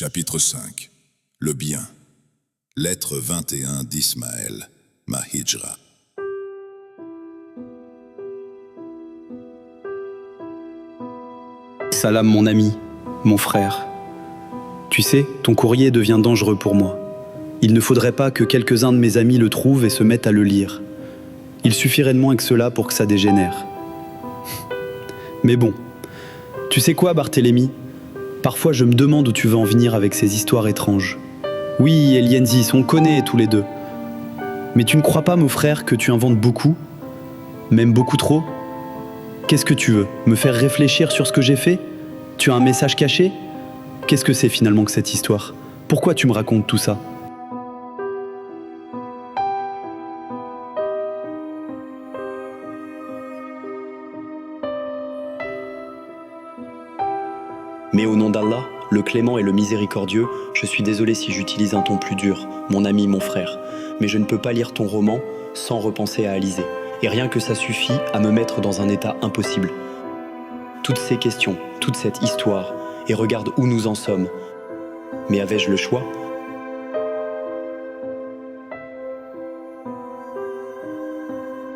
Chapitre 5. Le bien. Lettre 21 d'Ismaël, ma hijra. Salam mon ami, mon frère. Tu sais, ton courrier devient dangereux pour moi. Il ne faudrait pas que quelques-uns de mes amis le trouvent et se mettent à le lire. Il suffirait de moins que cela pour que ça dégénère. Mais bon, tu sais quoi Barthélemy ? Parfois je me demande où tu veux en venir avec ces histoires étranges. Oui, Elienzis, on connaît tous les deux. Mais tu ne crois pas, mon frère, que tu inventes beaucoup ? Même beaucoup trop ? Qu'est-ce que tu veux ? Me faire réfléchir sur ce que j'ai fait ? Tu as un message caché ? Qu'est-ce que c'est finalement que cette histoire ? Pourquoi tu me racontes tout ça ? Mais au nom d'Allah, le clément et le miséricordieux, je suis désolé si j'utilise un ton plus dur, mon ami, mon frère. Mais je ne peux pas lire ton roman sans repenser à Alizée. Et rien que ça suffit à me mettre dans un état impossible. Toutes ces questions, toute cette histoire, et regarde où nous en sommes. Mais avais-je le choix ?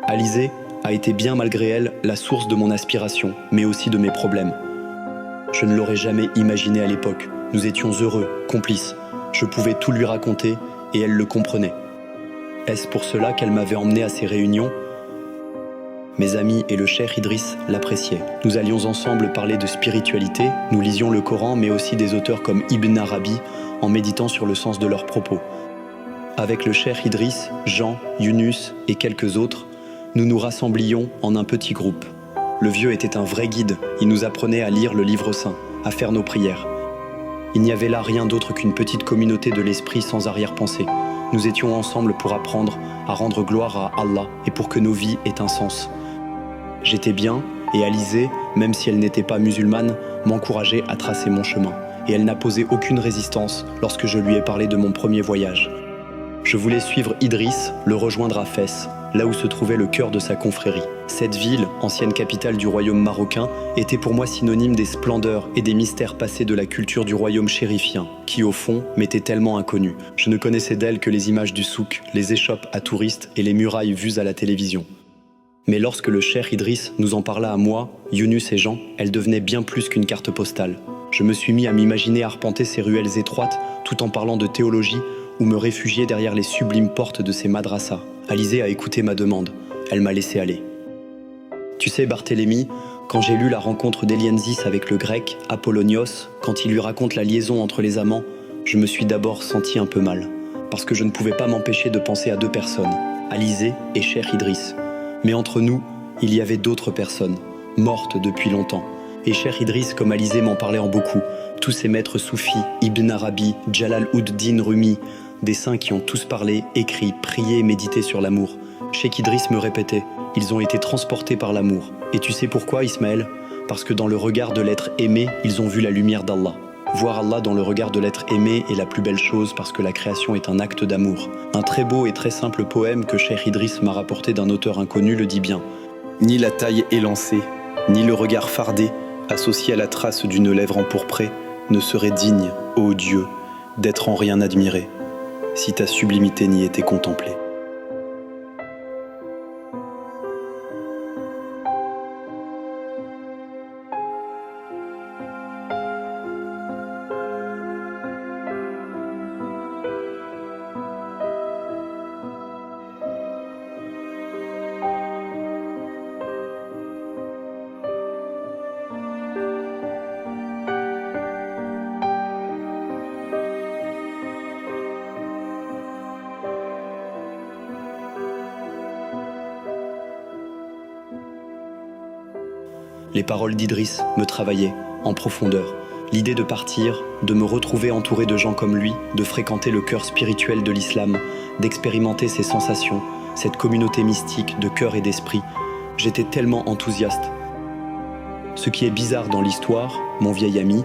Alizée a été bien malgré elle la source de mon aspiration, mais aussi de mes problèmes. Je ne l'aurais jamais imaginé à l'époque. Nous étions heureux, complices. Je pouvais tout lui raconter et elle le comprenait. Est-ce pour cela qu'elle m'avait emmené à ces réunions ? Mes amis et le cheikh Idriss l'appréciaient. Nous allions ensemble parler de spiritualité, nous lisions le Coran, mais aussi des auteurs comme Ibn Arabi, en méditant sur le sens de leurs propos. Avec le cheikh Idriss, Jean, Yunus et quelques autres, nous nous rassemblions en un petit groupe. Le vieux était un vrai guide, il nous apprenait à lire le livre saint, à faire nos prières. Il n'y avait là rien d'autre qu'une petite communauté de l'esprit sans arrière-pensée. Nous étions ensemble pour apprendre à rendre gloire à Allah et pour que nos vies aient un sens. J'étais bien, et Alizée, même si elle n'était pas musulmane, m'encourageait à tracer mon chemin. Et elle n'a posé aucune résistance lorsque je lui ai parlé de mon premier voyage. Je voulais suivre Idriss, le rejoindre à Fès, là où se trouvait le cœur de sa confrérie. Cette ville, ancienne capitale du royaume marocain, était pour moi synonyme des splendeurs et des mystères passés de la culture du royaume chérifien, qui au fond m'était tellement inconnue. Je ne connaissais d'elle que les images du souk, les échoppes à touristes et les murailles vues à la télévision. Mais lorsque le cheikh Idriss nous en parla à moi, Yunus et Jean, elle devenait bien plus qu'une carte postale. Je me suis mis à m'imaginer arpenter ces ruelles étroites, tout en parlant de théologie, ou me réfugier derrière les sublimes portes de ces madrasas. Alizée a écouté ma demande. Elle m'a laissé aller. Tu sais, Barthélemy, quand j'ai lu la rencontre d'Elienzis avec le grec, Apollonios, quand il lui raconte la liaison entre les amants, je me suis d'abord senti un peu mal. Parce que je ne pouvais pas m'empêcher de penser à deux personnes, Alizée et cheikh Idriss. Mais entre nous, il y avait d'autres personnes, mortes depuis longtemps. Et cheikh Idriss, comme Alizée, m'en parlait en beaucoup. Tous ces maîtres soufis, Ibn Arabi, Jalal ud-Din Rumi, des saints qui ont tous parlé, écrit, prié et médité sur l'amour. Cheikh Idriss me répétait, ils ont été transportés par l'amour. Et tu sais pourquoi, Ismaël ? Parce que dans le regard de l'être aimé, ils ont vu la lumière d'Allah. Voir Allah dans le regard de l'être aimé est la plus belle chose parce que la création est un acte d'amour. Un très beau et très simple poème que cheikh Idriss m'a rapporté d'un auteur inconnu le dit bien. Ni la taille élancée, ni le regard fardé, associé à la trace d'une lèvre empourprée, ne serait digne, ô Dieu, d'être en rien admiré, si ta sublimité n'y était contemplée. Les paroles d'Idriss me travaillaient en profondeur. L'idée de partir, de me retrouver entouré de gens comme lui, de fréquenter le cœur spirituel de l'islam, d'expérimenter ses sensations, cette communauté mystique de cœur et d'esprit, j'étais tellement enthousiaste. Ce qui est bizarre dans l'histoire, mon vieil ami,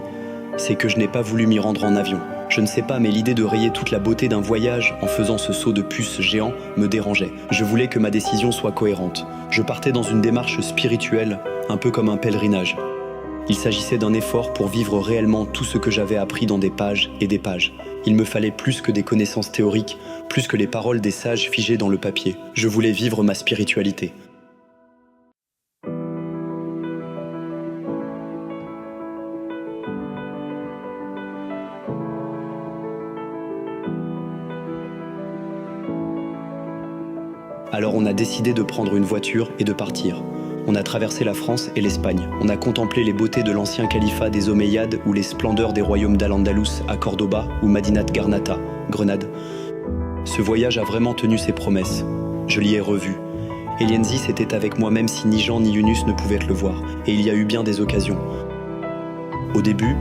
c'est que je n'ai pas voulu m'y rendre en avion. Je ne sais pas, mais l'idée de rayer toute la beauté d'un voyage en faisant ce saut de puce géant me dérangeait. Je voulais que ma décision soit cohérente. Je partais dans une démarche spirituelle, un peu comme un pèlerinage. Il s'agissait d'un effort pour vivre réellement tout ce que j'avais appris dans des pages et des pages. Il me fallait plus que des connaissances théoriques, plus que les paroles des sages figées dans le papier. Je voulais vivre ma spiritualité. Alors on a décidé de prendre une voiture et de partir. On a traversé la France et l'Espagne. On a contemplé les beautés de l'ancien califat des Omeyyades ou les splendeurs des royaumes d'Al-Andalus à Cordoba ou Madinat Garnata, Grenade. Ce voyage a vraiment tenu ses promesses. Je l'y ai revu. Elienzis était avec moi même si ni Jean ni Yunus ne pouvaient le voir. Et il y a eu bien des occasions. Au début,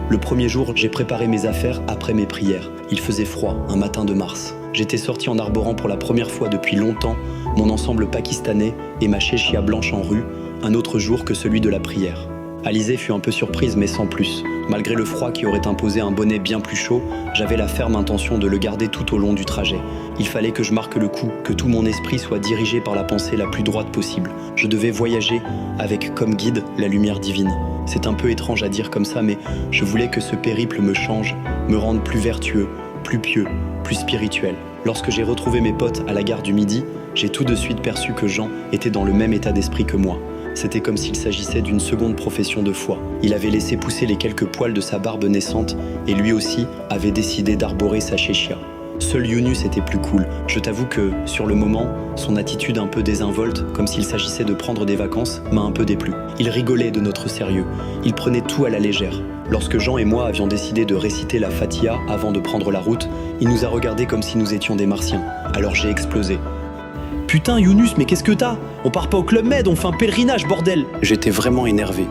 le premier jour, j'ai préparé mes affaires après mes prières. Il faisait froid, un matin de mars. J'étais sorti en arborant pour la première fois depuis longtemps mon ensemble pakistanais et ma chéchia blanche en rue, un autre jour que celui de la prière. Alizée fut un peu surprise mais sans plus. Malgré le froid qui aurait imposé un bonnet bien plus chaud, j'avais la ferme intention de le garder tout au long du trajet. Il fallait que je marque le coup, que tout mon esprit soit dirigé par la pensée la plus droite possible. Je devais voyager avec comme guide la lumière divine. C'est un peu étrange à dire comme ça, mais je voulais que ce périple me change, me rende plus vertueux, plus pieux, plus spirituel. Lorsque j'ai retrouvé mes potes à la gare du Midi, j'ai tout de suite perçu que Jean était dans le même état d'esprit que moi. C'était comme s'il s'agissait d'une seconde profession de foi. Il avait laissé pousser les quelques poils de sa barbe naissante et lui aussi avait décidé d'arborer sa chéchia. Seul Yunus était plus cool. Je t'avoue que, sur le moment, son attitude un peu désinvolte, comme s'il s'agissait de prendre des vacances, m'a un peu déplu. Il rigolait de notre sérieux. Il prenait tout à la légère. Lorsque Jean et moi avions décidé de réciter la Fatiha avant de prendre la route, il nous a regardés comme si nous étions des martiens. Alors j'ai explosé. « Putain Yunus, mais qu'est-ce que t'as ? On part pas au Club Med, on fait un pèlerinage, bordel !» J'étais vraiment énervé.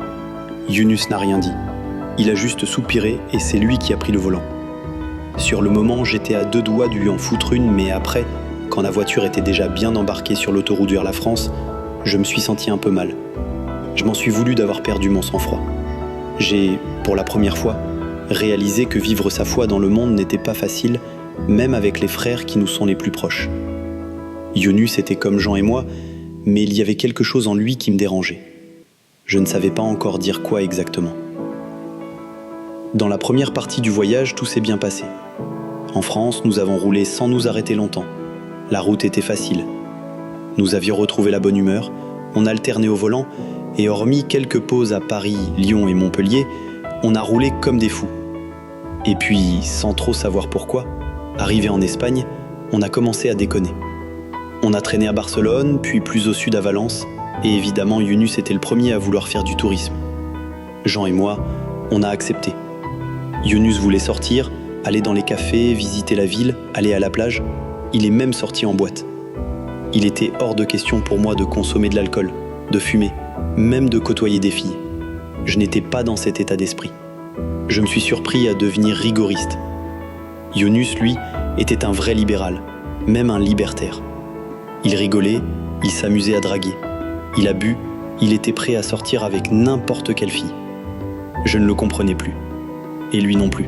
Yunus n'a rien dit. Il a juste soupiré et c'est lui qui a pris le volant. Sur le moment, j'étais à deux doigts de lui en foutre une, mais après, quand la voiture était déjà bien embarquée sur l'autoroute vers la France, je me suis senti un peu mal. Je m'en suis voulu d'avoir perdu mon sang-froid. J'ai, pour la première fois, réalisé que vivre sa foi dans le monde n'était pas facile, même avec les frères qui nous sont les plus proches. Yunus était comme Jean et moi, mais il y avait quelque chose en lui qui me dérangeait. Je ne savais pas encore dire quoi exactement. Dans la première partie du voyage, tout s'est bien passé. En France, nous avons roulé sans nous arrêter longtemps. La route était facile. Nous avions retrouvé la bonne humeur, on alternait au volant, et hormis quelques pauses à Paris, Lyon et Montpellier, on a roulé comme des fous. Et puis, sans trop savoir pourquoi, arrivé en Espagne, on a commencé à déconner. On a traîné à Barcelone, puis plus au sud à Valence, et évidemment Yunus était le premier à vouloir faire du tourisme. Jean et moi, on a accepté. Yunus voulait sortir, aller dans les cafés, visiter la ville, aller à la plage. Il est même sorti en boîte. Il était hors de question pour moi de consommer de l'alcool, de fumer, même de côtoyer des filles. Je n'étais pas dans cet état d'esprit. Je me suis surpris à devenir rigoriste. Yunus, lui, était un vrai libéral, même un libertaire. Il rigolait, il s'amusait à draguer. Il a bu, il était prêt à sortir avec n'importe quelle fille. Je ne le comprenais plus. Et lui non plus.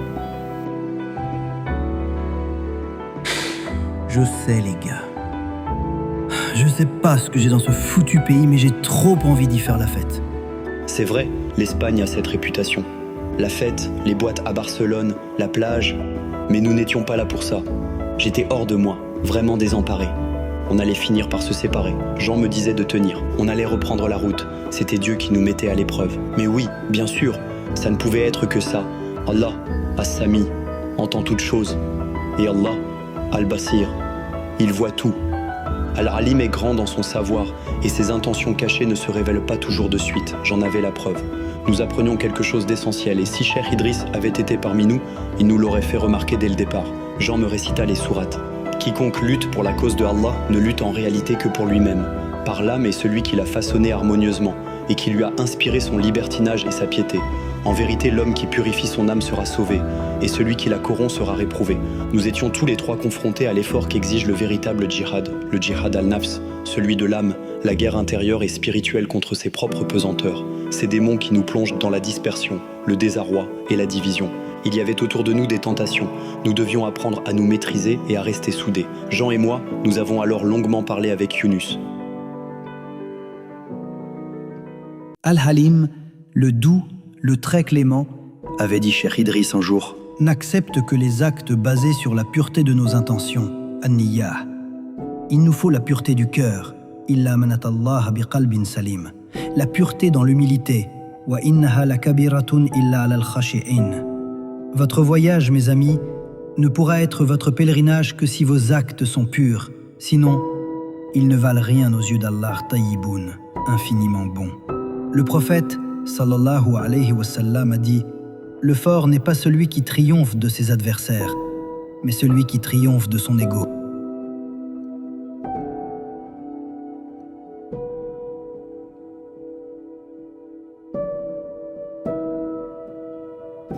Je sais les gars. Je sais pas ce que j'ai dans ce foutu pays, mais j'ai trop envie d'y faire la fête. C'est vrai, l'Espagne a cette réputation. La fête, les boîtes à Barcelone, la plage. Mais nous n'étions pas là pour ça. J'étais hors de moi, vraiment désemparé. On allait finir par se séparer. Jean me disait de tenir. On allait reprendre la route. C'était Dieu qui nous mettait à l'épreuve. Mais oui, bien sûr, ça ne pouvait être que ça. Allah, As-Sami, entend toutes choses. Et Allah, Al-Basir, il voit tout. Al-Alim est grand dans son savoir, et ses intentions cachées ne se révèlent pas toujours de suite. J'en avais la preuve. Nous apprenions quelque chose d'essentiel, et si Cheikh Idriss avait été parmi nous, il nous l'aurait fait remarquer dès le départ. Jean me récita les sourates. Quiconque lutte pour la cause de Allah ne lutte en réalité que pour lui-même. Par l'âme est celui qui l'a façonné harmonieusement et qui lui a inspiré son libertinage et sa piété. En vérité, l'homme qui purifie son âme sera sauvé, et celui qui la corrompt sera réprouvé. Nous étions tous les trois confrontés à l'effort qu'exige le véritable djihad, le djihad al-nafs, celui de l'âme, la guerre intérieure et spirituelle contre ses propres pesanteurs, ces démons qui nous plongent dans la dispersion, le désarroi et la division. Il y avait autour de nous des tentations. Nous devions apprendre à nous maîtriser et à rester soudés. Jean et moi, nous avons alors longuement parlé avec Yunus. Al-Halim, le doux, le très clément, avait dit Cheikh Idriss un jour. n'accepte que les actes basés sur la pureté de nos intentions, an-niyah. Il nous faut la pureté du cœur, illa man atallaha biqalbin salim, la pureté dans l'humilité, wa innaha lakabiratun illa alal khashi'in. Votre voyage, mes amis, ne pourra être votre pèlerinage que si vos actes sont purs, sinon, ils ne valent rien aux yeux d'Allah tayyiboun, infiniment bon. Le prophète, sallallahu alayhi wa sallam, a dit « Le fort n'est pas celui qui triomphe de ses adversaires, mais celui qui triomphe de son ego. »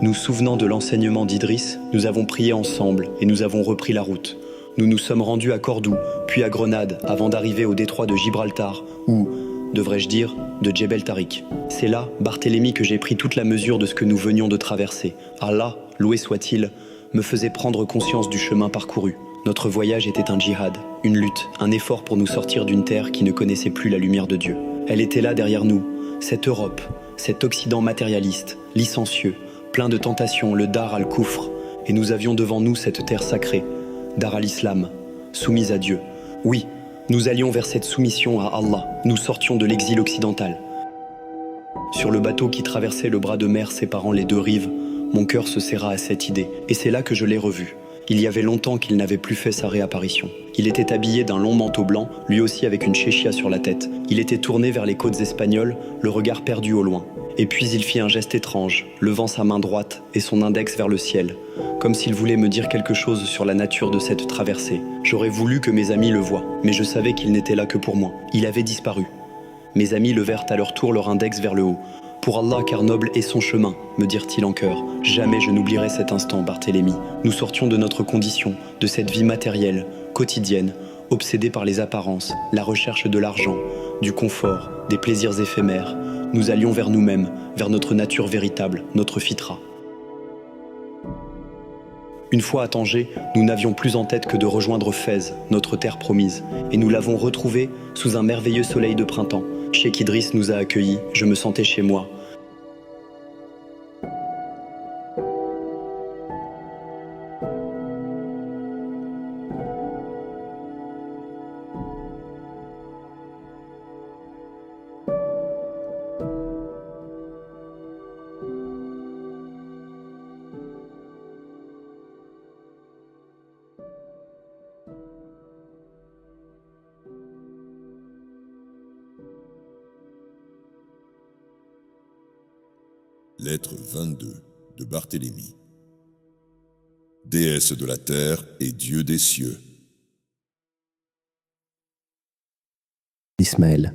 Nous souvenant de l'enseignement d'Idriss, nous avons prié ensemble et nous avons repris la route. Nous nous sommes rendus à Cordoue, puis à Grenade, avant d'arriver au détroit de Gibraltar, ou, devrais-je dire, de Djebel Tariq. C'est là, Barthélemy, que j'ai pris toute la mesure de ce que nous venions de traverser. Allah, loué soit-il, me faisait prendre conscience du chemin parcouru. Notre voyage était un djihad, une lutte, un effort pour nous sortir d'une terre qui ne connaissait plus la lumière de Dieu. Elle était là derrière nous, cette Europe, cet Occident matérialiste, licencieux, plein de tentations, le Dar al-Koufr, et nous avions devant nous cette terre sacrée, Dar al-Islam, soumise à Dieu. Oui, nous allions vers cette soumission à Allah, nous sortions de l'exil occidental. Sur le bateau qui traversait le bras de mer séparant les deux rives, mon cœur se serra à cette idée, et c'est là que je l'ai revu. Il y avait longtemps qu'il n'avait plus fait sa réapparition. Il était habillé d'un long manteau blanc, lui aussi avec une chéchia sur la tête. Il était tourné vers les côtes espagnoles, le regard perdu au loin. Et puis il fit un geste étrange, levant sa main droite et son index vers le ciel, comme s'il voulait me dire quelque chose sur la nature de cette traversée. J'aurais voulu que mes amis le voient, mais je savais qu'il n'était là que pour moi. Il avait disparu. Mes amis levèrent à leur tour leur index vers le haut. Pour Allah, car noble est son chemin, me dirent-ils en chœur. Jamais je n'oublierai cet instant, Barthélemy. Nous sortions de notre condition, de cette vie matérielle, quotidienne, obsédée par les apparences, la recherche de l'argent, du confort, des plaisirs éphémères. Nous allions vers nous-mêmes, vers notre nature véritable, notre fitra. Une fois à Tanger, nous n'avions plus en tête que de rejoindre Fès, notre terre promise, et nous l'avons retrouvée sous un merveilleux soleil de printemps. Cheikh Idriss nous a accueillis, je me sentais chez moi. Lettre 22 de Barthélemy. Déesse de la terre et Dieu des cieux. Ismaël,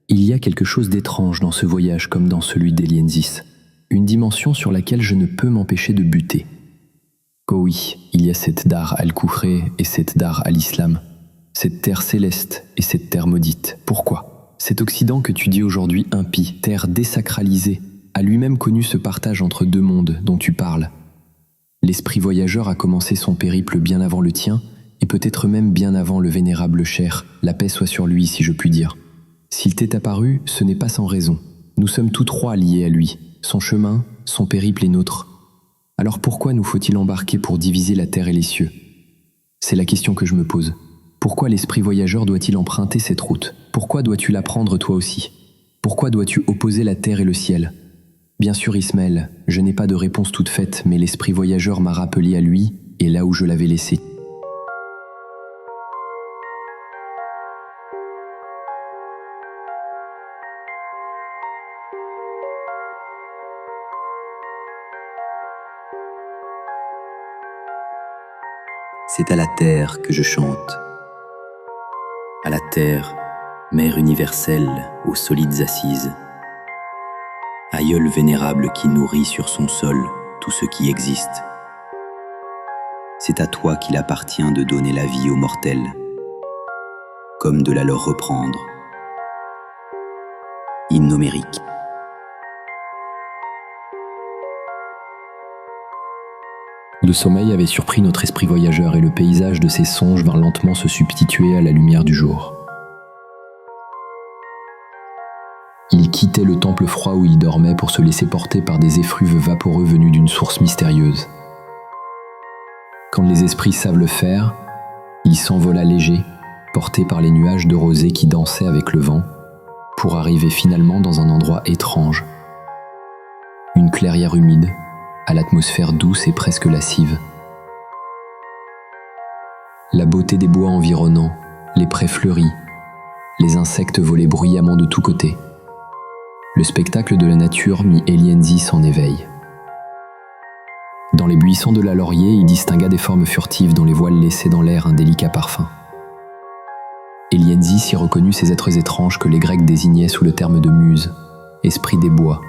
il y a quelque chose d'étrange dans ce voyage comme dans celui d'Elienzis, une dimension sur laquelle je ne peux m'empêcher de buter. Oh oui, il y a cette Dar al-Koufr et cette Dar al-Islam, cette terre céleste et cette terre maudite. Pourquoi ? Cet Occident que tu dis aujourd'hui impie, terre désacralisée, a lui-même connu ce partage entre deux mondes dont tu parles. L'esprit voyageur a commencé son périple bien avant le tien, et peut-être même bien avant le vénérable Cher, la paix soit sur lui si je puis dire. S'il t'est apparu, ce n'est pas sans raison. Nous sommes tous trois liés à lui, son chemin, son périple et nôtre. Alors pourquoi nous faut-il embarquer pour diviser la terre et les cieux ? C'est la question que je me pose. Pourquoi l'esprit voyageur doit-il emprunter cette route ? Pourquoi dois-tu la prendre toi aussi ? Pourquoi dois-tu opposer la terre et le ciel ? Bien sûr, Ismaël, je n'ai pas de réponse toute faite, mais l'esprit voyageur m'a rappelé à lui et là où je l'avais laissé. C'est à la terre que je chante. À la terre, mère universelle aux solides assises. Aïeul vénérable qui nourrit sur son sol tout ce qui existe. C'est à toi qu'il appartient de donner la vie aux mortels, comme de la leur reprendre. Hymne homérique. Le sommeil avait surpris notre esprit voyageur et le paysage de ses songes vint lentement se substituer à la lumière du jour. Il quittait le temple froid où il dormait pour se laisser porter par des effluves vaporeux venus d'une source mystérieuse. Quand les esprits savent le faire, il s'envola léger, porté par les nuages de rosée qui dansaient avec le vent, pour arriver finalement dans un endroit étrange. Une clairière humide, à l'atmosphère douce et presque lascive. La beauté des bois environnants, les prés fleuris, les insectes volaient bruyamment de tous côtés. Le spectacle de la nature mit Elienzis en éveil. Dans les buissons de la laurier, il distingua des formes furtives dont les voiles laissaient dans l'air un délicat parfum. Elienzis y reconnut ces êtres étranges que les Grecs désignaient sous le terme de muses, esprits des bois,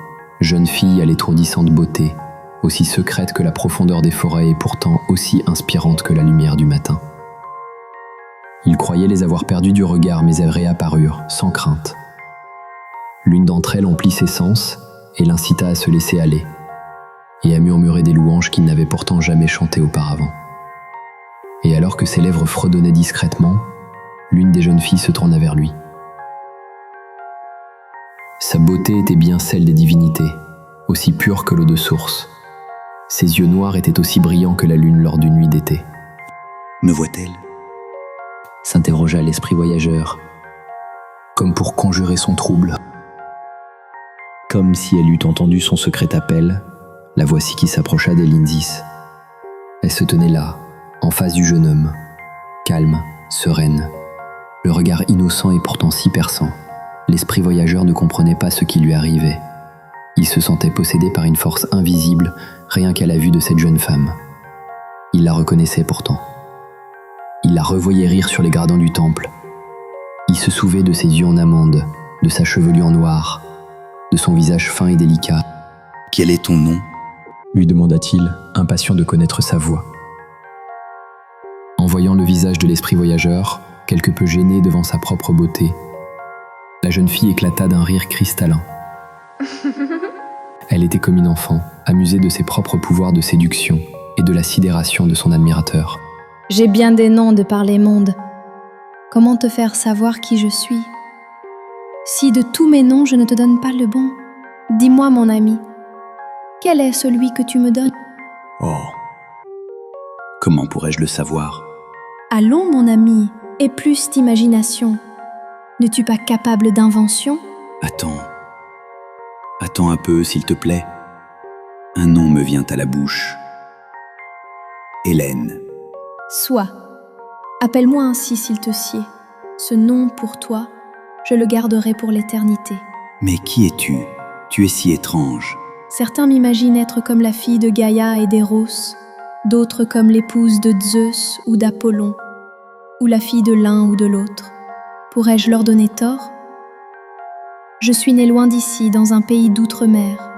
jeunes filles à l'étourdissante beauté, aussi secrète que la profondeur des forêts et pourtant aussi inspirante que la lumière du matin. Il croyait les avoir perdues du regard, mais elles réapparurent, sans crainte. L'une d'entre elles emplit ses sens et l'incita à se laisser aller, et à murmurer des louanges qu'il n'avait pourtant jamais chantées auparavant. Et alors que ses lèvres fredonnaient discrètement, l'une des jeunes filles se tourna vers lui. Sa beauté était bien celle des divinités, aussi pure que l'eau de source. Ses yeux noirs étaient aussi brillants que la lune lors d'une nuit d'été. « Me voit-elle » s'interrogea l'esprit voyageur, comme pour conjurer son trouble. Comme si elle eût entendu son secret appel, la voici qui s'approcha d'Elienzis. Elle se tenait là, en face du jeune homme, calme, sereine, le regard innocent et pourtant si perçant. L'esprit voyageur ne comprenait pas ce qui lui arrivait. Il se sentait possédé par une force invisible, rien qu'à la vue de cette jeune femme. Il la reconnaissait pourtant. Il la revoyait rire sur les gradins du temple. Il se souvait de ses yeux en amande, de sa chevelure noire, de son visage fin et délicat. « Quel est ton nom » lui demanda-t-il, impatient de connaître sa voix. En voyant le visage de l'esprit voyageur, quelque peu gêné devant sa propre beauté, la jeune fille éclata d'un rire cristallin. Elle était comme une enfant, amusée de ses propres pouvoirs de séduction et de la sidération de son admirateur. J'ai bien des noms de par les mondes. Comment te faire savoir qui je suis? Si de tous mes noms je ne te donne pas le bon, dis-moi mon ami, quel est celui que tu me donnes? Oh, comment pourrais-je le savoir? Allons mon ami, aie plus d'imagination. N'es-tu pas capable d'invention? Attends un peu, s'il te plaît. Un nom me vient à la bouche. Hélène. Soit. Appelle-moi ainsi s'il te sied. Ce nom pour toi, je le garderai pour l'éternité. Mais qui es-tu? Tu es si étrange. Certains m'imaginent être comme la fille de Gaïa et d'Eros, d'autres comme l'épouse de Zeus ou d'Apollon, ou la fille de l'un ou de l'autre. Pourrais-je leur donner tort? Je suis née loin d'ici, dans un pays d'outre-mer.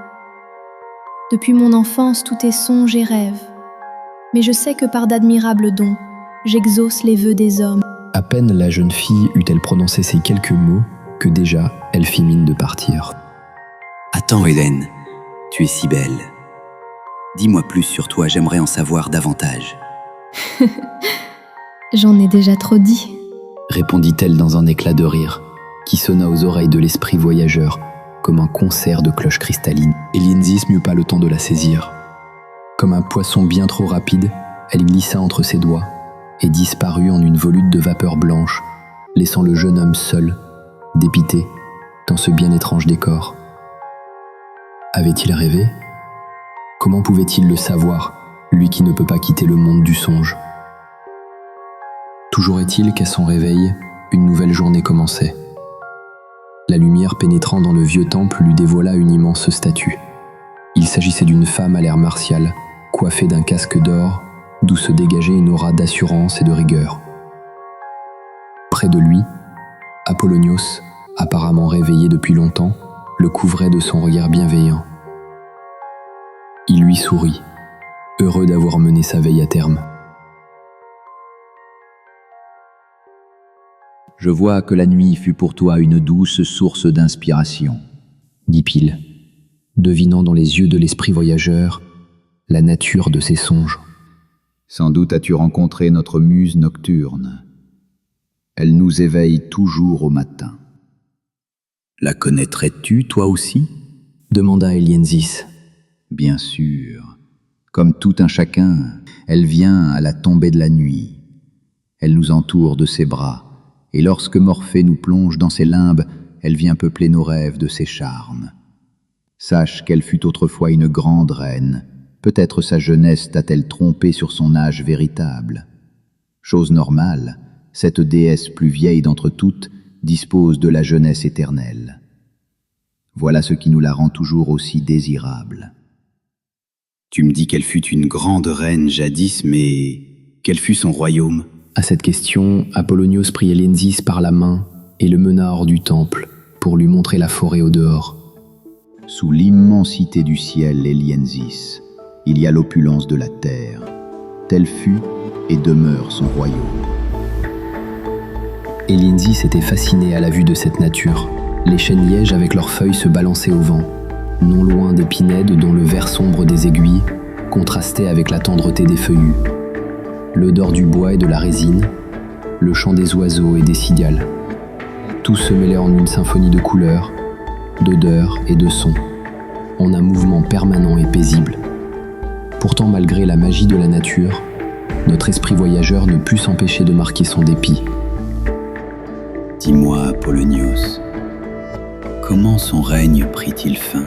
Depuis mon enfance, tout est songe et rêve. Mais je sais que par d'admirables dons, j'exauce les vœux des hommes. À peine la jeune fille eut-elle prononcé ces quelques mots que déjà elle fit mine de partir. Attends, Hélène, tu es si belle. Dis-moi plus sur toi, j'aimerais en savoir davantage. J'en ai déjà trop dit, répondit-elle dans un éclat de rire qui sonna aux oreilles de l'esprit voyageur comme un concert de cloches cristallines. Elienzis n'eut pas le temps de la saisir. Comme un poisson bien trop rapide, elle glissa entre ses doigts et disparut en une volute de vapeur blanche, laissant le jeune homme seul, dépité, dans ce bien étrange décor. Avait-il rêvé? Comment pouvait-il le savoir, lui qui ne peut pas quitter le monde du songe? Toujours est-il qu'à son réveil, une nouvelle journée commençait. La lumière pénétrant dans le vieux temple lui dévoila une immense statue. Il s'agissait d'une femme à l'air martial, coiffée d'un casque d'or, d'où se dégageait une aura d'assurance et de rigueur. Près de lui, Apollonios, apparemment réveillé depuis longtemps, le couvrait de son regard bienveillant. Il lui sourit, heureux d'avoir mené sa veille à terme. Je vois que la nuit fut pour toi une douce source d'inspiration, dit Pile, devinant dans les yeux de l'esprit voyageur la nature de ses songes. Sans doute as-tu rencontré notre muse nocturne. Elle nous éveille toujours au matin. La connaîtrais-tu, toi aussi? Demanda Elienzis. Bien sûr. Comme tout un chacun, elle vient à la tombée de la nuit. Elle nous entoure de ses bras, et lorsque Morphée nous plonge dans ses limbes, elle vient peupler nos rêves de ses charmes. Sache qu'elle fut autrefois une grande reine. Peut-être sa jeunesse t'a-t-elle trompé sur son âge véritable. Chose normale, cette déesse plus vieille d'entre toutes dispose de la jeunesse éternelle. Voilà ce qui nous la rend toujours aussi désirable. Tu me dis qu'elle fut une grande reine jadis, mais quel fut son royaume? À cette question, Apollonios prit Elienzis par la main et le mena hors du temple pour lui montrer la forêt au dehors. Sous l'immensité du ciel, Elienzis, il y a l'opulence de la terre. Tel fut et demeure son royaume. Elienzis était fasciné à la vue de cette nature. Les chênes lièges avec leurs feuilles se balançaient au vent, non loin des pinèdes dont le vert sombre des aiguilles contrastait avec la tendreté des feuillus, l'odeur du bois et de la résine, le chant des oiseaux et des cigales. Tout se mêlait en une symphonie de couleurs, d'odeurs et de sons, en un mouvement permanent et paisible. Pourtant, malgré la magie de la nature, notre esprit voyageur ne put s'empêcher de marquer son dépit. Dis-moi, Apollonios, comment son règne prit-il fin?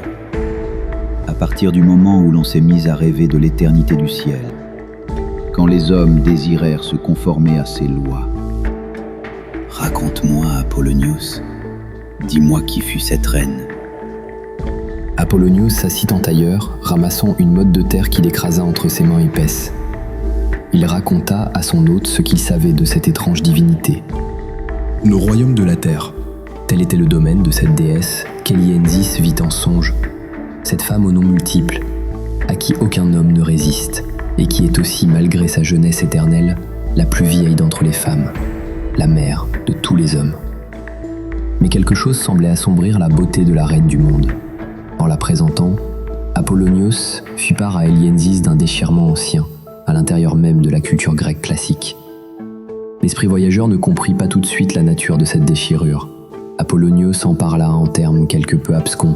À partir du moment où l'on s'est mis à rêver de l'éternité du ciel, quand les hommes désirèrent se conformer à ses lois. Raconte-moi, Apollonios. Dis-moi qui fut cette reine. Apollonios s'assit en tailleur, ramassant une motte de terre qu'il écrasa entre ses mains épaisses. Il raconta à son hôte ce qu'il savait de cette étrange divinité. Le royaume de la terre. Tel était le domaine de cette déesse qu'Elienzis vit en songe, cette femme aux noms multiples, à qui aucun homme ne résiste, et qui est aussi, malgré sa jeunesse éternelle, la plus vieille d'entre les femmes, la mère de tous les hommes. Mais quelque chose semblait assombrir la beauté de la reine du monde. En la présentant, Apollonios fit part à Elienzis d'un déchirement ancien, à l'intérieur même de la culture grecque classique. L'esprit voyageur ne comprit pas tout de suite la nature de cette déchirure. Apollonios en parla en termes quelque peu abscons,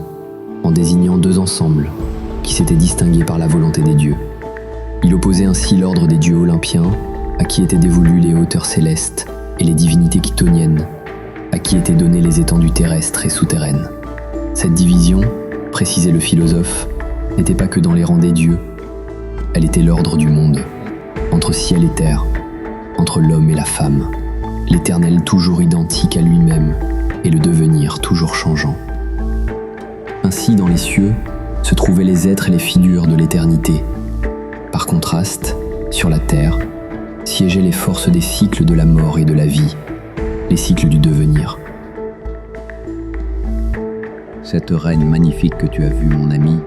en désignant deux ensembles qui s'étaient distingués par la volonté des dieux. Il opposait ainsi l'ordre des dieux olympiens, à qui étaient dévolues les hauteurs célestes, et les divinités chthoniennes, à qui étaient données les étendues terrestres et souterraines. Cette division, précisait le philosophe, n'était pas que dans les rangs des dieux, elle était l'ordre du monde, entre ciel et terre, entre l'homme et la femme, l'éternel toujours identique à lui-même et le devenir toujours changeant. Ainsi, dans les cieux, se trouvaient les êtres et les figures de l'éternité. Par contraste, sur la terre, siégeaient les forces des cycles de la mort et de la vie, les cycles du devenir. Cette reine magnifique que tu as vue, mon ami,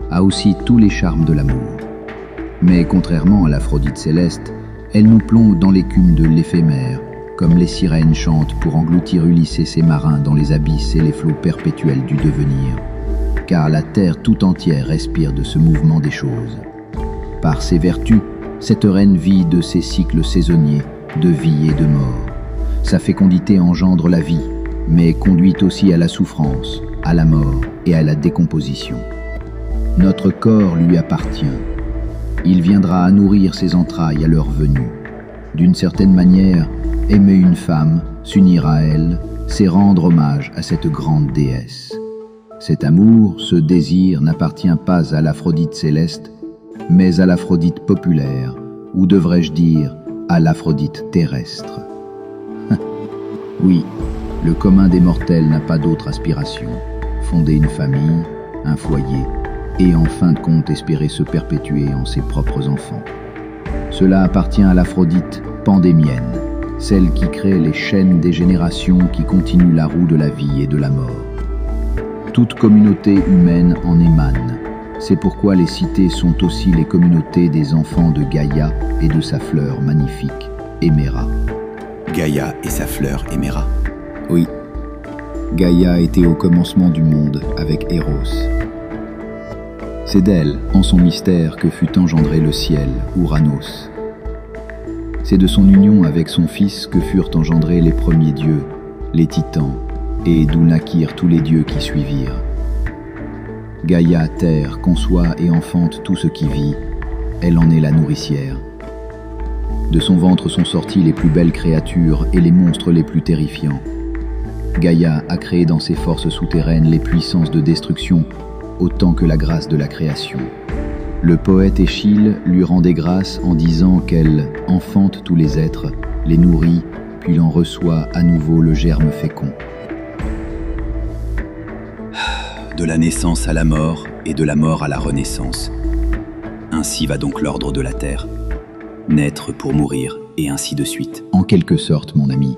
a aussi tous les charmes de l'amour. Mais contrairement à l'Aphrodite céleste, elle nous plonge dans l'écume de l'éphémère, comme les sirènes chantent pour engloutir Ulysse et ses marins dans les abysses et les flots perpétuels du devenir. Car la terre tout entière respire de ce mouvement des choses. Par ses vertus, cette reine vit de ses cycles saisonniers, de vie et de mort. Sa fécondité engendre la vie, mais conduit aussi à la souffrance, à la mort et à la décomposition. Notre corps lui appartient. Il viendra à nourrir ses entrailles à leur venue. D'une certaine manière, aimer une femme, s'unir à elle, c'est rendre hommage à cette grande déesse. Cet amour, ce désir n'appartient pas à l'Aphrodite céleste, mais à l'Aphrodite populaire, ou devrais-je dire, à l'Aphrodite terrestre. Oui, le commun des mortels n'a pas d'autre aspiration. Fonder une famille, un foyer, et en fin de compte espérer se perpétuer en ses propres enfants. Cela appartient à l'Aphrodite pandémienne, celle qui crée les chaînes des générations qui continuent la roue de la vie et de la mort. Toute communauté humaine en émane. C'est pourquoi les cités sont aussi les communautés des enfants de Gaïa et de sa fleur magnifique, Héméra. Gaïa et sa fleur Héméra. Oui, Gaïa était au commencement du monde avec Eros. C'est d'elle, en son mystère, que fut engendré le ciel, Ouranos. C'est de son union avec son fils que furent engendrés les premiers dieux, les titans, et d'où naquirent tous les dieux qui suivirent. Gaïa, terre, conçoit et enfante tout ce qui vit, elle en est la nourricière. De son ventre sont sorties les plus belles créatures et les monstres les plus terrifiants. Gaïa a créé dans ses forces souterraines les puissances de destruction autant que la grâce de la création. Le poète Échille lui rendait grâce en disant qu'elle enfante tous les êtres, les nourrit, puis en reçoit à nouveau le germe fécond. De la naissance à la mort et de la mort à la renaissance. Ainsi va donc l'ordre de la terre. Naître pour mourir et ainsi de suite. En quelque sorte, mon ami,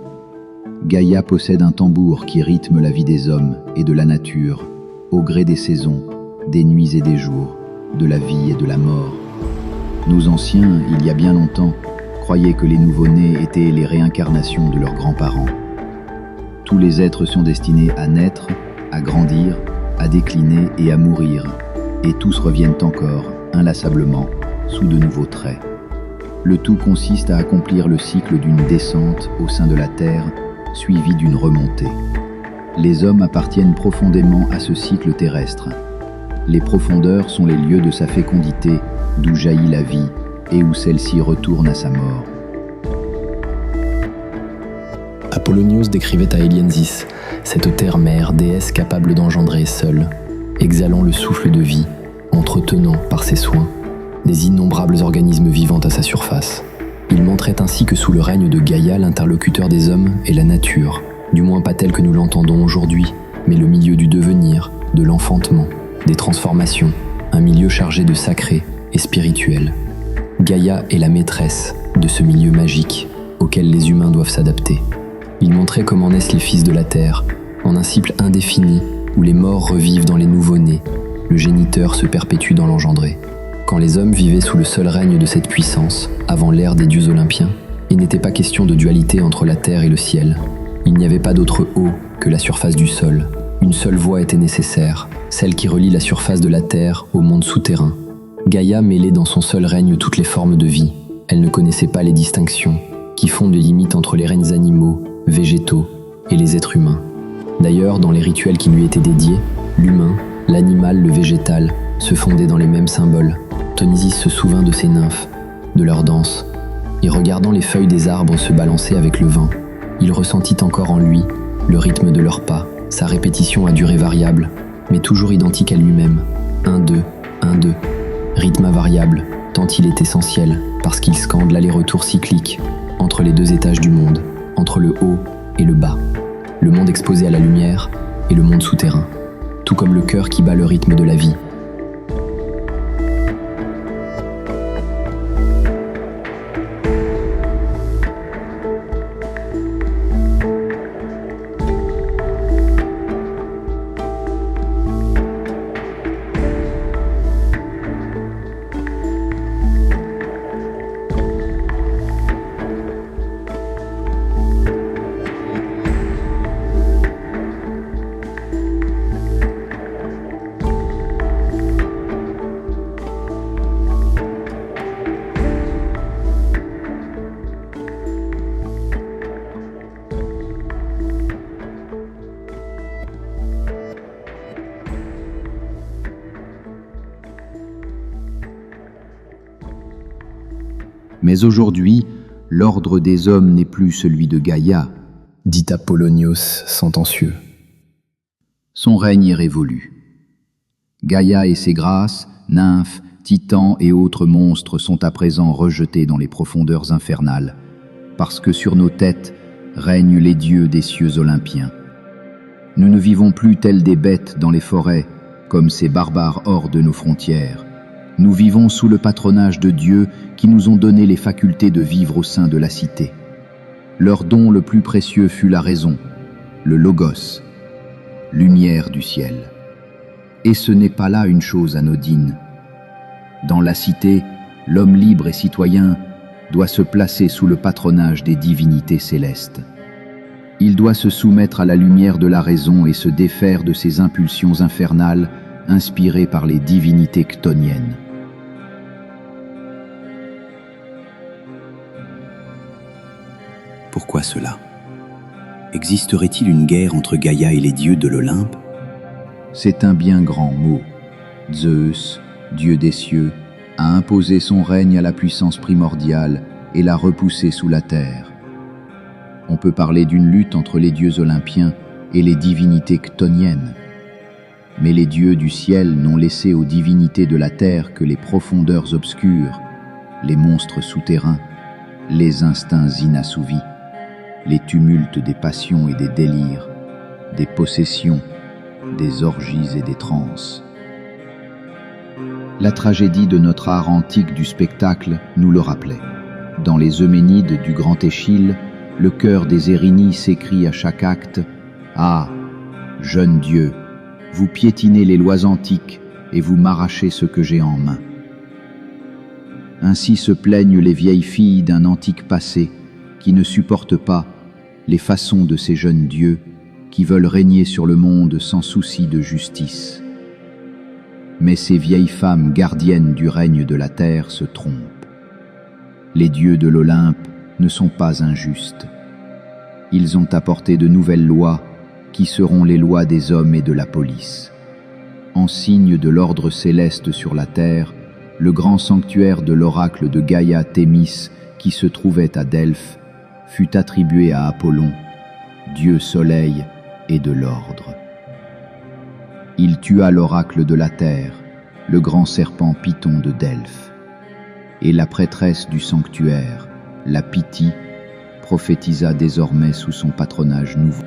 Gaïa possède un tambour qui rythme la vie des hommes et de la nature, au gré des saisons, des nuits et des jours, de la vie et de la mort. Nos anciens, il y a bien longtemps, croyaient que les nouveau-nés étaient les réincarnations de leurs grands-parents. Tous les êtres sont destinés à naître, à grandir, à décliner et à mourir, et tous reviennent encore, inlassablement, sous de nouveaux traits. Le tout consiste à accomplir le cycle d'une descente au sein de la Terre, suivie d'une remontée. Les hommes appartiennent profondément à ce cycle terrestre. Les profondeurs sont les lieux de sa fécondité, d'où jaillit la vie, et où celle-ci retourne à sa mort. Apollonios décrivait à Hélienzis cette terre-mère, déesse capable d'engendrer seule, exhalant le souffle de vie, entretenant, par ses soins, des innombrables organismes vivants à sa surface. Il montrait ainsi que sous le règne de Gaïa, l'interlocuteur des hommes est la nature, du moins pas tel que nous l'entendons aujourd'hui, mais le milieu du devenir, de l'enfantement, des transformations, un milieu chargé de sacré et spirituel. Gaïa est la maîtresse de ce milieu magique auquel les humains doivent s'adapter. Il montrait comment naissent les fils de la terre, en un cycle indéfini où les morts revivent dans les nouveau-nés, le géniteur se perpétue dans l'engendré. Quand les hommes vivaient sous le seul règne de cette puissance, avant l'ère des dieux olympiens, il n'était pas question de dualité entre la terre et le ciel. Il n'y avait pas d'autre eau que la surface du sol. Une seule voie était nécessaire, celle qui relie la surface de la terre au monde souterrain. Gaïa mêlait dans son seul règne toutes les formes de vie. Elle ne connaissait pas les distinctions qui font des limites entre les règnes animaux, végétaux et les êtres humains. D'ailleurs, dans les rituels qui lui étaient dédiés, l'humain, l'animal, le végétal se fondaient dans les mêmes symboles. Tonisis se souvint de ses nymphes, de leurs danses, et regardant les feuilles des arbres se balancer avec le vent, il ressentit encore en lui le rythme de leurs pas, sa répétition à durée variable, mais toujours identique à lui-même. 1-2, 1-2, rythme invariable, tant il est essentiel, parce qu'il scande l'aller-retour cyclique entre les deux étages du monde, entre le haut et le bas, le monde exposé à la lumière et le monde souterrain, tout comme le cœur qui bat le rythme de la vie. Mais aujourd'hui, l'ordre des hommes n'est plus celui de Gaïa, dit Apollonios sentencieux. Son règne est révolu. Gaïa et ses grâces, nymphes, titans et autres monstres sont à présent rejetés dans les profondeurs infernales, parce que sur nos têtes règnent les dieux des cieux olympiens. Nous ne vivons plus tels des bêtes dans les forêts, comme ces barbares hors de nos frontières. Nous vivons sous le patronage de dieux qui nous ont donné les facultés de vivre au sein de la cité. Leur don le plus précieux fut la raison, le logos, lumière du ciel. Et ce n'est pas là une chose anodine. Dans la cité, l'homme libre et citoyen doit se placer sous le patronage des divinités célestes. Il doit se soumettre à la lumière de la raison et se défaire de ses impulsions infernales inspirées par les divinités chtoniennes. Pourquoi cela? Existerait-il une guerre entre Gaïa et les dieux de l'Olympe? C'est un bien grand mot. Zeus, dieu des cieux, a imposé son règne à la puissance primordiale et l'a repoussé sous la terre. On peut parler d'une lutte entre les dieux olympiens et les divinités chtoniennes. Mais les dieux du ciel n'ont laissé aux divinités de la terre que les profondeurs obscures, les monstres souterrains, les instincts inassouvis, les tumultes des passions et des délires, des possessions, des orgies et des transes. La tragédie de notre art antique du spectacle nous le rappelait. Dans les Euménides du Grand Échille, le chœur des Érinnies s'écrie à chaque acte « Ah, jeunes dieux, vous piétinez les lois antiques et vous m'arrachez ce que j'ai en main. » Ainsi se plaignent les vieilles filles d'un antique passé qui ne supportent pas les façons de ces jeunes dieux qui veulent régner sur le monde sans souci de justice. Mais ces vieilles femmes gardiennes du règne de la terre se trompent. Les dieux de l'Olympe ne sont pas injustes. Ils ont apporté de nouvelles lois qui seront les lois des hommes et de la police. En signe de l'ordre céleste sur la terre, le grand sanctuaire de l'oracle de Gaïa Thémis, qui se trouvait à Delphes, fut attribué à Apollon, dieu soleil et de l'ordre. Il tua l'oracle de la terre, le grand serpent Python de Delphes, et la prêtresse du sanctuaire, la Pythie, prophétisa désormais sous son patronage nouveau.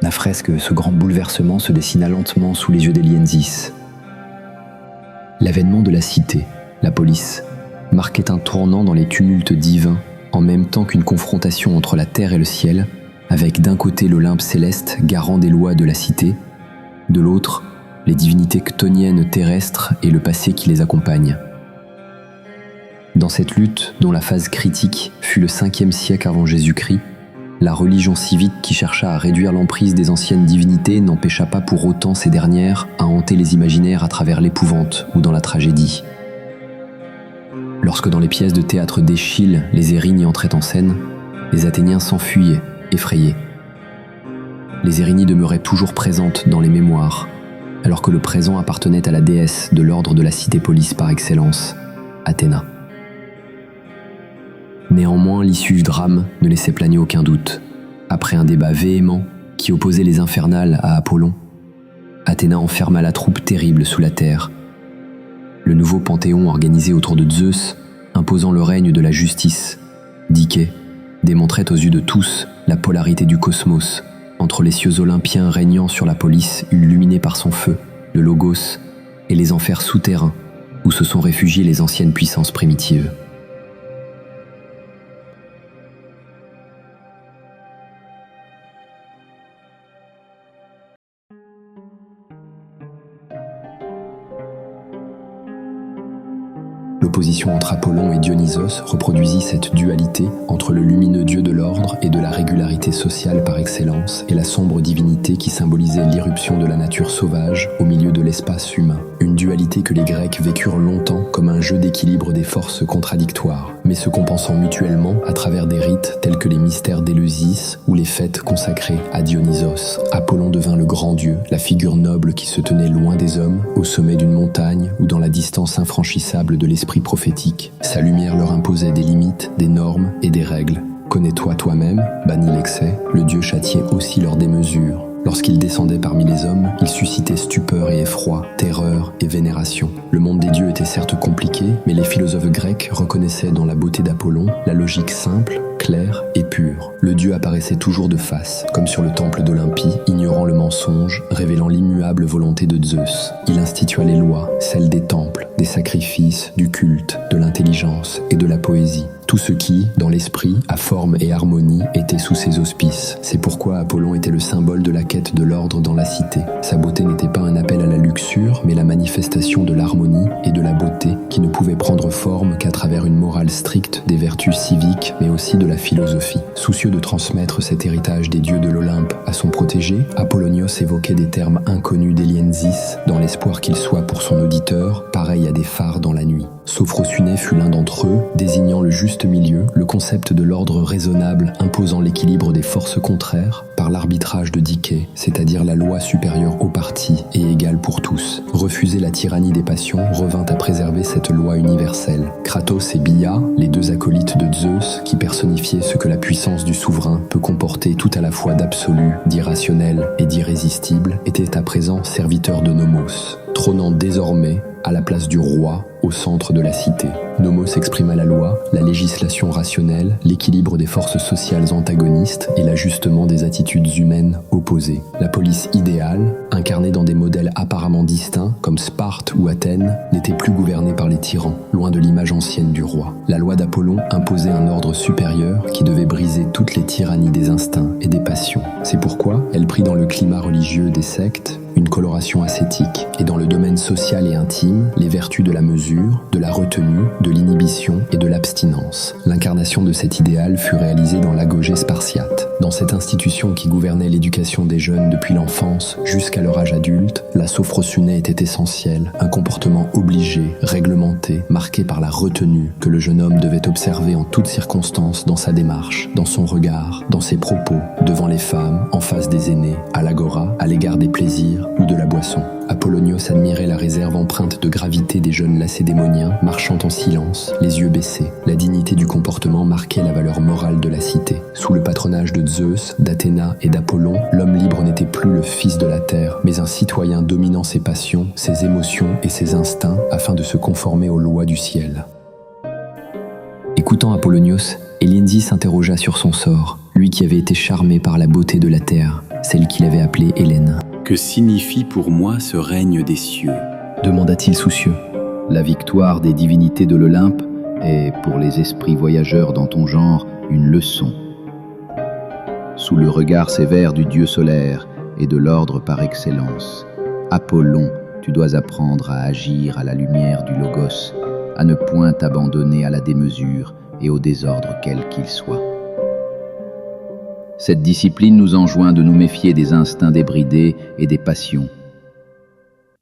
La fresque, ce grand bouleversement se dessina lentement sous les yeux d'Elienzis. L'avènement de la cité, la police, marquait un tournant dans les tumultes divins, en même temps qu'une confrontation entre la terre et le ciel, avec d'un côté l'Olympe céleste, garant des lois de la cité, de l'autre, les divinités chtoniennes terrestres et le passé qui les accompagne. Dans cette lutte, dont la phase critique fut le 5e siècle avant Jésus-Christ, la religion civique qui chercha à réduire l'emprise des anciennes divinités n'empêcha pas pour autant ces dernières à hanter les imaginaires à travers l'épouvante ou dans la tragédie. Lorsque dans les pièces de théâtre d'Échille, les Érinnies entraient en scène, les Athéniens s'enfuyaient, effrayés. Les Érinnies demeuraient toujours présentes dans les mémoires, alors que le présent appartenait à la déesse de l'ordre de la cité-police par excellence, Athéna. Néanmoins, l'issue du drame ne laissait planer aucun doute. Après un débat véhément qui opposait les infernales à Apollon, Athéna enferma la troupe terrible sous la terre. Le nouveau panthéon organisé autour de Zeus, imposant le règne de la justice, Dike, démontrait aux yeux de tous la polarité du cosmos, entre les cieux olympiens régnant sur la police illuminée par son feu, le Logos, et les enfers souterrains où se sont réfugiées les anciennes puissances primitives. L'opposition entre Apollon et Dionysos reproduisit cette dualité entre le lumineux dieu de l'ordre et de la régularité sociale par excellence et la sombre divinité qui symbolisait l'irruption de la nature sauvage au milieu de l'espace humain. Une dualité que les Grecs vécurent longtemps comme un jeu d'équilibre des forces contradictoires, mais se compensant mutuellement à travers des rites tels que les mystères d'Éleusis ou les fêtes consacrées à Dionysos. Apollon devint le grand dieu, la figure noble qui se tenait loin des hommes, au sommet d'une montagne ou dans la distance infranchissable de l'esprit prophétique. Sa lumière leur imposait des limites, des normes et des règles. Connais-toi toi-même, bannis l'excès, le dieu châtiait aussi leur démesure. Lorsqu'il descendait parmi les hommes, il suscitait stupeur et effroi, terreur et vénération. Le monde des dieux était certes compliqué, mais les philosophes grecs reconnaissaient dans la beauté d'Apollon la logique simple, claire et pure. Le dieu apparaissait toujours de face, comme sur le temple d'Olympie, ignorant le mensonge, révélant l'immuable volonté de Zeus. Il institua les lois, celles des temples, des sacrifices, du culte, de l'intelligence et de la poésie. Tout ce qui, dans l'esprit, a forme et harmonie, était sous ses auspices. C'est pourquoi Apollon était le symbole de la quête de l'ordre dans la cité. Sa beauté n'était pas un appel à la luxure, mais la manifestation de l'harmonie et de la beauté qui ne pouvait prendre forme qu'à travers une morale stricte des vertus civiques, mais aussi de la philosophie. Soucieux de transmettre cet héritage des dieux de l'Olympe à son protégé, Apollonios évoquait des termes inconnus d'Elienzis, dans l'espoir qu'ils soient pour son auditeur pareils à des phares dans la nuit. Sophrosune fut l'un d'entre eux, désignant le juste milieu, le concept de l'ordre raisonnable imposant l'équilibre des forces contraires, par l'arbitrage de Dike, c'est-à-dire la loi supérieure aux parties et égale pour tous. Refuser la tyrannie des passions revint à préserver cette loi universelle. Kratos et Bia, les deux acolytes de Zeus, qui personnifiaient ce que la puissance du souverain peut comporter tout à la fois d'absolu, d'irrationnel et d'irrésistible, étaient à présent serviteurs de Nomos, trônant désormais à la place du roi au centre de la cité. Nomos exprima la loi, la législation rationnelle, l'équilibre des forces sociales antagonistes et l'ajustement des attitudes humaines opposées. La police idéale, incarnée dans des modèles apparemment distincts comme Sparte ou Athènes, n'était plus gouvernée par les tyrans, loin de l'image ancienne du roi. La loi d'Apollon imposait un ordre supérieur qui devait briser toutes les tyrannies des instincts et des passions. C'est pourquoi elle prit dans le climat religieux des sectes une coloration ascétique et dans le domaine social et intime les vertus de la mesure, de la retenue, de l'inhibition et de l'abstinence. L'incarnation de cet idéal fut réalisée dans l'agogée spartiate. Dans cette institution qui gouvernait l'éducation des jeunes depuis l'enfance jusqu'à leur âge adulte, la sophrosune était essentielle, un comportement obligé, réglementé, marqué par la retenue que le jeune homme devait observer en toutes circonstances dans sa démarche, dans son regard, dans ses propos, devant les femmes, en face des aînés, à l'agora, à l'égard des plaisirs ou de la boisson. Apollonios admirait la réserve empreinte de gravité des jeunes lacédémoniens, marchant en silence, les yeux baissés. La dignité du comportement marquait la valeur morale de la cité. Sous le patronage de Zeus, d'Athéna et d'Apollon, l'homme libre n'était plus le fils de la terre, mais un citoyen dominant ses passions, ses émotions et ses instincts afin de se conformer aux lois du ciel. Écoutant Apollonios, Héliénsis s'interrogea sur son sort, lui qui avait été charmé par la beauté de la terre, celle qu'il avait appelée Hélène. « Que signifie pour moi ce règne des cieux ?» demanda-t-il soucieux. La victoire des divinités de l'Olympe est, pour les esprits voyageurs dans ton genre, une leçon. Sous le regard sévère du dieu solaire et de l'ordre par excellence, Apollon, tu dois apprendre à agir à la lumière du Logos, à ne point t'abandonner à la démesure et au désordre quel qu'il soit. Cette discipline nous enjoint de nous méfier des instincts débridés et des passions.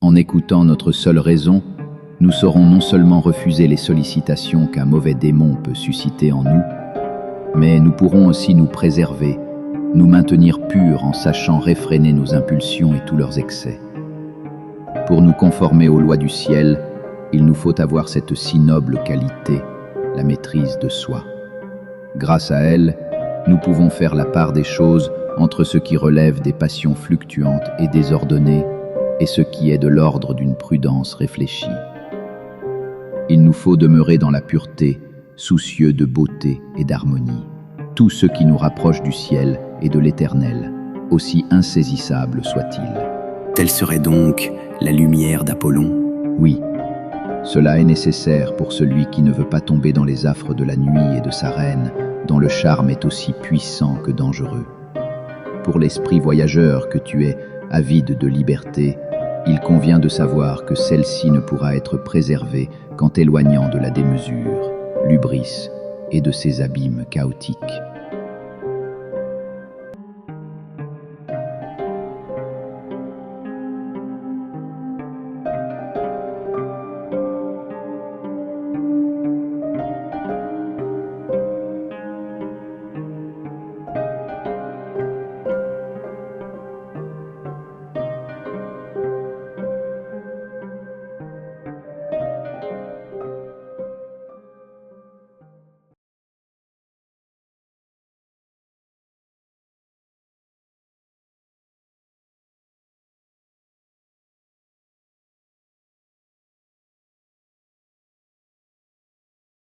En écoutant notre seule raison, nous saurons non seulement refuser les sollicitations qu'un mauvais démon peut susciter en nous, mais nous pourrons aussi nous préserver, nous maintenir purs en sachant réfréner nos impulsions et tous leurs excès. Pour nous conformer aux lois du ciel, il nous faut avoir cette si noble qualité, la maîtrise de soi. Grâce à elle, nous pouvons faire la part des choses entre ce qui relève des passions fluctuantes et désordonnées et ce qui est de l'ordre d'une prudence réfléchie. Il nous faut demeurer dans la pureté, soucieux de beauté et d'harmonie. Tout ce qui nous rapproche du ciel et de l'éternel, aussi insaisissable soit-il. Telle serait donc la lumière d'Apollon. Oui, cela est nécessaire pour celui qui ne veut pas tomber dans les affres de la nuit et de sa reine, dont le charme est aussi puissant que dangereux. Pour l'esprit voyageur que tu es, avide de liberté, il convient de savoir que celle-ci ne pourra être préservée qu'en t'éloignant de la démesure, l'hubris et de ses abîmes chaotiques.